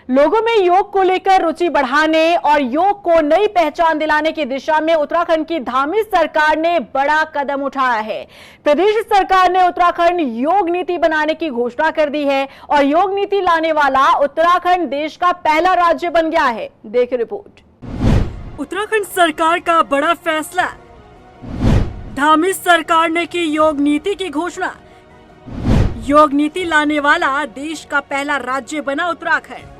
लोगों में योग को लेकर रुचि बढ़ाने और योग को नई पहचान दिलाने की दिशा में उत्तराखंड की धामी सरकार ने बड़ा कदम उठाया है। प्रदेश सरकार ने उत्तराखंड योग नीति बनाने की घोषणा कर दी है और योग नीति लाने वाला उत्तराखंड देश का पहला राज्य बन गया है। देखिए रिपोर्ट। उत्तराखंड सरकार का बड़ा फैसला, धामी सरकार ने की योग नीति की घोषणा। योग नीति लाने वाला देश का पहला राज्य बना उत्तराखंड।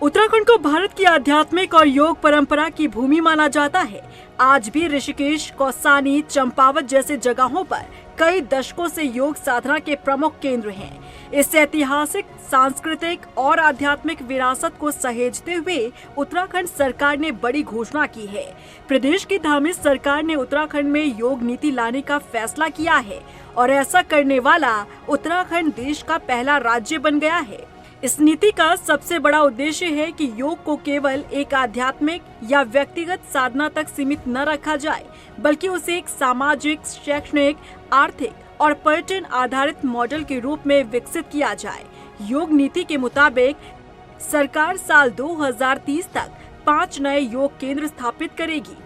उत्तराखंड को भारत की आध्यात्मिक और योग परंपरा की भूमि माना जाता है। आज भी ऋषिकेश, कौसानी, चंपावत जैसे जगहों पर कई दशकों से योग साधना के प्रमुख केंद्र हैं। इस ऐतिहासिक, सांस्कृतिक और आध्यात्मिक विरासत को सहेजते हुए उत्तराखंड सरकार ने बड़ी घोषणा की है। प्रदेश की धामी सरकार ने उत्तराखंड में योग नीति लाने का फैसला किया है और ऐसा करने वाला उत्तराखंड देश का पहला राज्य बन गया है। इस नीति का सबसे बड़ा उद्देश्य है कि योग को केवल एक आध्यात्मिक या व्यक्तिगत साधना तक सीमित न रखा जाए, बल्कि उसे एक सामाजिक, शैक्षणिक, आर्थिक और पर्यटन आधारित मॉडल के रूप में विकसित किया जाए। योग नीति के मुताबिक सरकार साल 2030 तक 5 नए योग केंद्र स्थापित करेगी।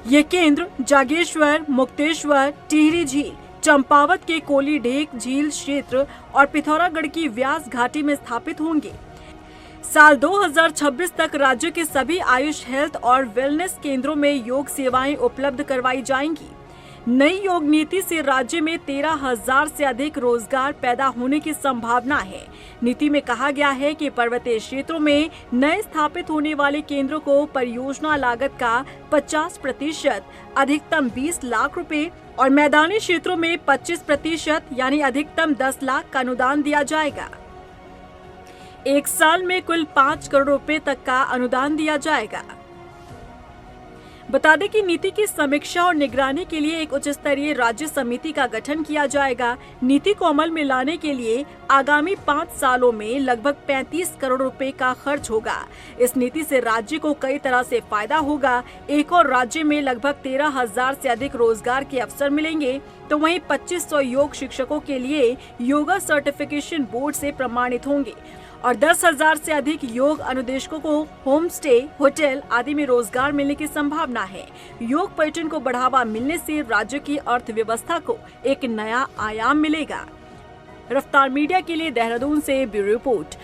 ये केंद्र जागेश्वर, मुक्तेश्वर, टिहरी झील, चंपावत के कोली ढेक झील क्षेत्र और पिथौरागढ़ की व्यास घाटी में स्थापित होंगे। साल 2026 तक राज्य के सभी आयुष, हेल्थ और वेलनेस केंद्रों में योग सेवाएं उपलब्ध करवाई जाएंगी। नई योग नीति से राज्य में 13,000 से अधिक रोजगार पैदा होने की संभावना है। नीति में कहा गया है कि पर्वतीय क्षेत्रों में नए स्थापित होने वाले केंद्रों को परियोजना लागत का 50%, अधिकतम 20 लाख रुपए और मैदानी क्षेत्रों में 25% यानी अधिकतम 10 लाख का अनुदान दिया जाएगा। एक साल में कुल 5 करोड़ रुपए तक का अनुदान दिया जाएगा। बता दें कि नीति की समीक्षा और निगरानी के लिए एक उच्च स्तरीय राज्य समिति का गठन किया जाएगा। नीति को अमल में लाने के लिए आगामी 5 सालों में लगभग 35 करोड़ रुपए का खर्च होगा। इस नीति से राज्य को कई तरह से फायदा होगा। एक और राज्य में लगभग 13,000 से अधिक रोजगार के अवसर मिलेंगे, तो वहीं 2500 योग शिक्षकों के लिए योगा सर्टिफिकेशन बोर्ड से प्रमाणित होंगे और 10,000 से अधिक योग अनुदेशकों को होम स्टे, होटल आदि में रोजगार मिलने की संभावना है। योग पर्यटन को बढ़ावा मिलने से राज्य की अर्थव्यवस्था को एक नया आयाम मिलेगा। रफ्तार मीडिया के लिए देहरादून से ब्यूरो रिपोर्ट।